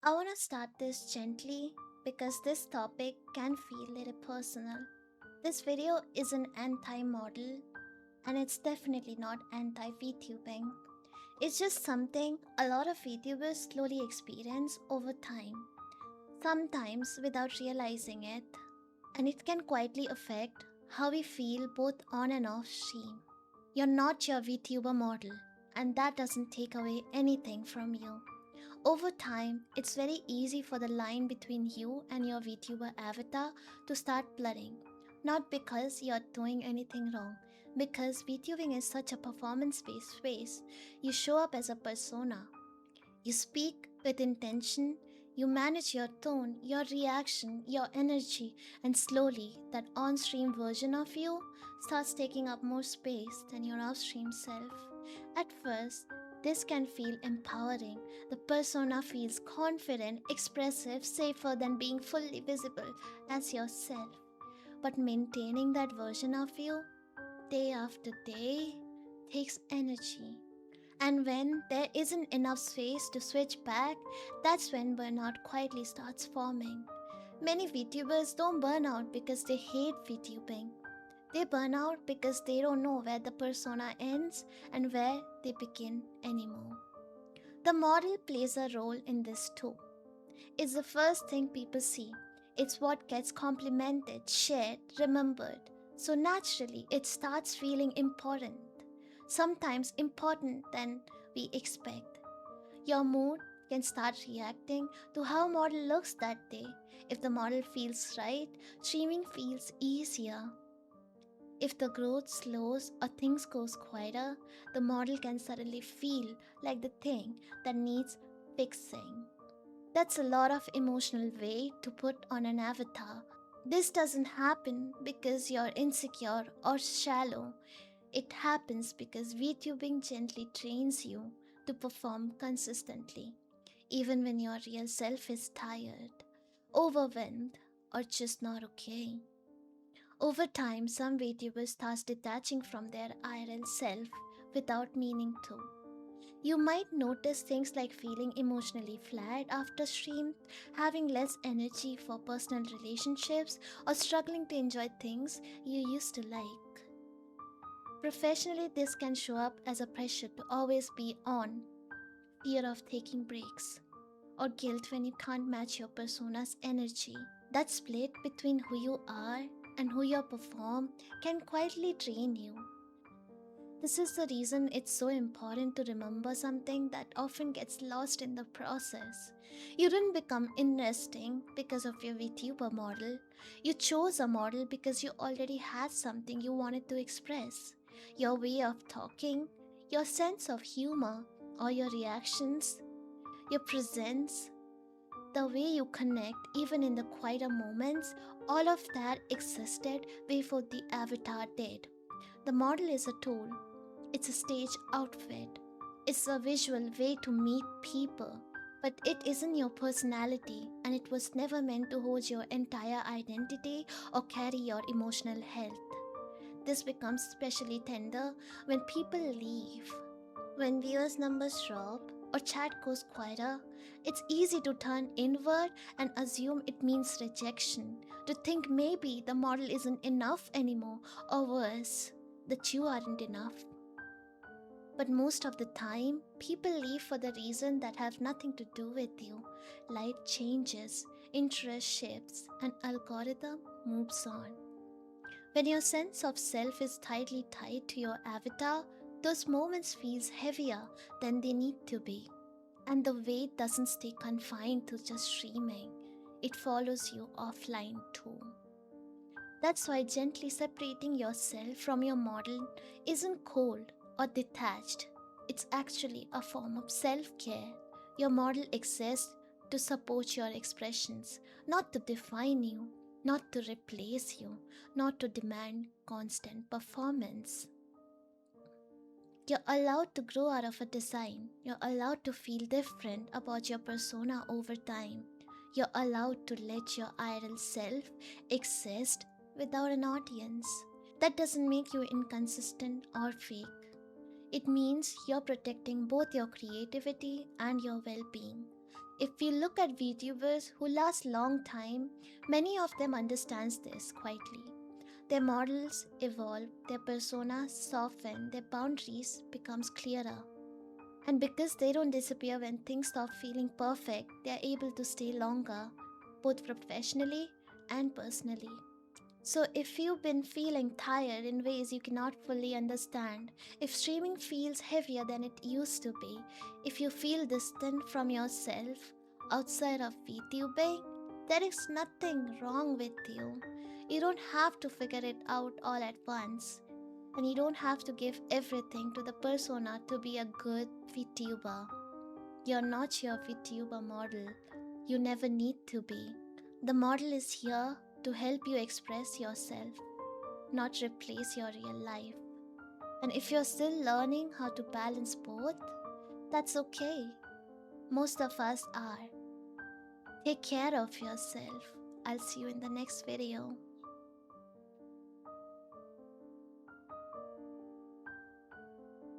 I want to start this gently because this topic can feel a little personal. This video is an anti model and it's definitely not anti VTubing. It's just something a lot of VTubers slowly experience over time, sometimes without realizing it, and it can quietly affect how we feel both on and off stream. You're not your VTuber model, and that doesn't take away anything from you. Over time, it's very easy for the line between you and your VTuber avatar to start blurring. Not because you're doing anything wrong, because VTubing is such a performance based space. You show up as a persona, you speak with intention, you manage your tone, your reaction, your energy, and slowly that on stream version of you starts taking up more space than your off stream self. At first, this can feel empowering. The persona feels confident, expressive, safer than being fully visible as yourself. But maintaining that version of you day after day takes energy. And when there isn't enough space to switch back, that's when burnout quietly starts forming. Many VTubers don't burn out because they hate VTubing. They burn out because they don't know where the persona ends and where they begin anymore. The model plays a role in this too. It's the first thing people see. It's what gets complimented, shared, remembered. So naturally, it starts feeling important. Sometimes important than we expect. Your mood can start reacting to how model looks that day. If the model feels right, streaming feels easier. If the growth slows or things goes quieter, the model can suddenly feel like the thing that needs fixing. That's a lot of emotional weight to put on an avatar. This doesn't happen because you're insecure or shallow. It happens because VTubing gently trains you to perform consistently, even when your real self is tired, overwhelmed, or just not okay. Over time, some VTubers start detaching from their IRL self without meaning to. You might notice things like feeling emotionally flat after stream, having less energy for personal relationships, or struggling to enjoy things you used to like. Professionally, this can show up as a pressure to always be on, fear of taking breaks, or guilt when you can't match your persona's energy. That split between who you are and who you perform can quietly drain you. This is the reason it's so important to remember something that often gets lost in the process. You didn't become interesting because of your VTuber model. You chose a model because you already had something you wanted to express. Your way of talking, your sense of humor, or your reactions, your presence, the way you connect, even in the quieter moments, all of that existed before the avatar did. The model is a tool, it's a stage outfit. It's a visual way to meet people. But it isn't your personality, and it was never meant to hold your entire identity or carry your emotional health. This becomes especially tender when people leave. When viewers' numbers drop or chat goes quieter, it's easy to turn inward and assume it means rejection, to think maybe the model isn't enough anymore, or worse, that you aren't enough. But most of the time, people leave for the reason that have nothing to do with you. Life changes, interest shifts, and algorithm moves on. When your sense of self is tightly tied to your avatar, those moments feels heavier than they need to be. And the weight doesn't stay confined to just streaming. It follows you offline too. That's why gently separating yourself from your model isn't cold or detached. It's actually a form of self care. Your model exists to support your expressions, not to define you, not to replace you, not to demand constant performance. You're allowed to grow out of a design. You're allowed to feel different about your persona over time. You're allowed to let your idle self exist without an audience. That doesn't make you inconsistent or fake. It means you're protecting both your creativity and your well being. If you look at VTubers who last long time, many of them understands this quietly. Their models evolve, their personas soften, their boundaries becomes clearer. And because they don't disappear when things stop feeling perfect, they are able to stay longer, both professionally and personally. So, if you've been feeling tired in ways you cannot fully understand, if streaming feels heavier than it used to be, if you feel distant from yourself outside of VTubing, there is nothing wrong with you. You don't have to figure it out all at once, and you don't have to give everything to the persona to be a good VTuber. You're not your VTuber model. You never need to be. The model is here to help you express yourself, not replace your real life. And if you're still learning how to balance both, that's okay. Most of us are. Take care of yourself. I'll see you in the next video.